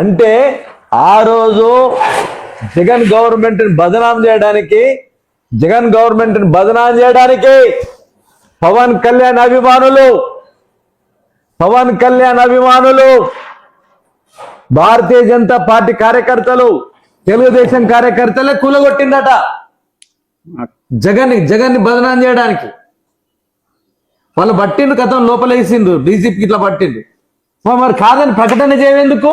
అంటే ఆ రోజు జగన్ గవర్నమెంట్ బదనాం చేయడానికి పవన్ కళ్యాణ్ అభిమానులు భారతీయ జనతా పార్టీ కార్యకర్తలు తెలుగుదేశం కార్యకర్తలే కూలగొట్టిందట జగన్ని బదనాం చేయడానికి. వాళ్ళు పట్టిండు, కథం లోపల వేసిండు, డీజీపీకి ఇట్లా పట్టిండు. మరి కాదని ప్రకటన చేయవేందుకు?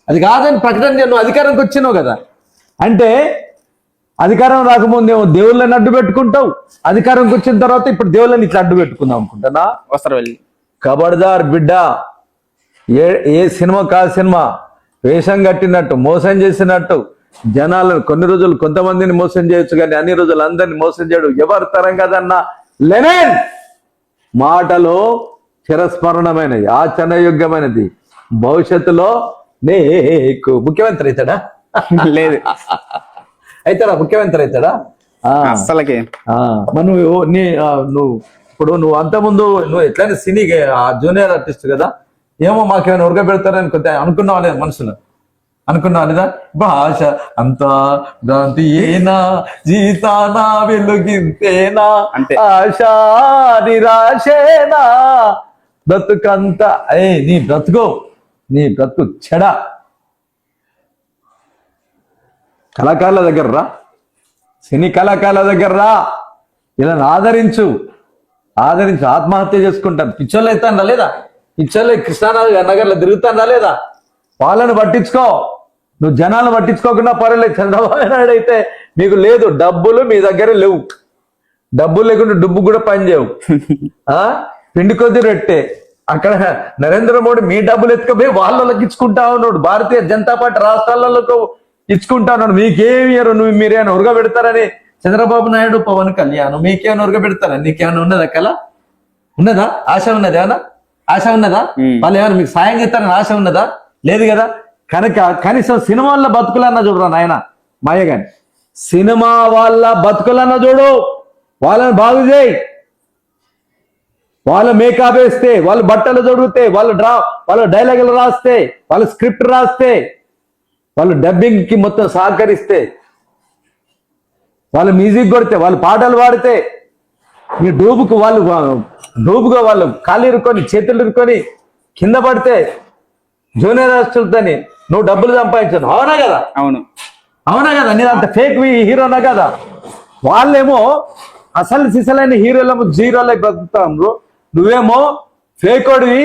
అది కాదని ప్రకటన చేయ, నువ్వు అధికారంకి వచ్చినావు కదా. అంటే అధికారం రాకముందేమో దేవుళ్ళని అడ్డు పెట్టుకుంటావు, అధికారంకి వచ్చిన తర్వాత ఇప్పుడు దేవుళ్ళని ఇట్లా అడ్డు పెట్టుకుందాం అనుకుంటున్నా. వస్తారు వెళ్ళి కబడ్దార్ బిడ్డ. ఏ సినిమా కాదు సినిమా, వేషం కట్టినట్టు మోసం చేసినట్టు జనాలను కొన్ని రోజులు కొంతమందిని మోసం చేయొచ్చు, కానీ అన్ని రోజులు అందరిని మోసం చేయడు ఎవరి తరం కదన్నా. లెనిన్ మాటలు చిరస్మరణమైనది, ఆచరణయోగ్యమైనది. భవిష్యత్తులో నీకు ముఖ్యమంత్రి అవుతాడా? లేదు. అవుతాడా? ముఖ్యమంత్రి అవుతాడా? అసలకి నువ్వు అంతకుముందు నువ్వు ఎట్లయినా సినీ జూనియర్ ఆర్టిస్ట్ కదా, ఏమో మాకేమైనా ఉరగ పెడతారని కొద్దిగా అనుకున్నావు లేదా? మనసులో అనుకున్నావు లేదా? భాష అంతా భ్రాంతి ఏనా, జీతానా వెలుగింతేనా, ఆశా నిరాశేనా, బ్రతుకంతా నీ బ్రతుకు చెడ. కళాకారుల దగ్గర రా, సినీ కళాకారుల దగ్గర రా, ఇలా ఆదరించు. ఆత్మహత్య చేసుకుంటాను పిచ్చోళ్ళు అవుతాను లేదా? పిచ్చోళ్ళు కృష్ణానగర్లో తిరుగుతాను లేదా? వాళ్ళని పట్టించుకో, నువ్వు జనాలను పట్టించుకోకుండా పర్వాలేదు. చంద్రబాబు నాయుడు అయితే మీకు లేదు, డబ్బులు మీ దగ్గర లేవు, డబ్బులు లేకుండా డుబ్బు కూడా పనిచేయవు. పిండి కొద్ది రెట్టే. అక్కడ నరేంద్ర మోడీ మీ డబ్బులు ఎత్తుకపోయి వాళ్ళకి ఇచ్చుకుంటా ఉన్నాడు, భారతీయ జనతా పార్టీ రాష్ట్రాలలో ఇచ్చుకుంటా ఉన్నాడు. మీకేమి మీరేమైనా ఉరగ పెడతారని చంద్రబాబు నాయుడు, పవన్ కళ్యాణ్ మీకేమైనా ఉరగ పెడతారని నీకేమైనా ఉన్నదా? కళ ఉన్నదా? ఆశ ఉన్నది? ఏమన్నా ఆశ ఉన్నదా? వాళ్ళు ఏమైనా మీకు సాయం చేస్తారని ఆశ ఉన్నదా? లేదు కదా. కనుక కనీసం సినిమా వాళ్ళ బతుకులన్నా చూడరా నాయన మాయగాని, సినిమా వాళ్ళ బతుకులన్నా చూడు, వాళ్ళని బాగు చేయి. వాళ్ళు మేకప్ వేస్తే, వాళ్ళు బట్టలు చదివితే, వాళ్ళు డైలాగులు రాస్తే, వాళ్ళు స్క్రిప్ట్ రాస్తే, వాళ్ళు డబ్బింగ్ కి మొత్తం సహకరిస్తే, వాళ్ళు మ్యూజిక్ కొడితే, వాళ్ళు పాటలు పాడితే, మీ డూబుగా వాళ్ళు కాళ్ళు ఇరుక్కొని చేతులు ఇరుక్కొని కింద పడితే జూనియర్ ఆర్టిస్టులతోని నువ్వు డబ్బులు సంపాదించాను. అవునా కదా? అవునా కదా? నేనంత ఫేక్ హీరోనా కదా? వాళ్ళేమో అసలు సిసలైన హీరోలేమో జీరోలకి బతుకుతాం, నువ్వేమో ఫేకోడివి.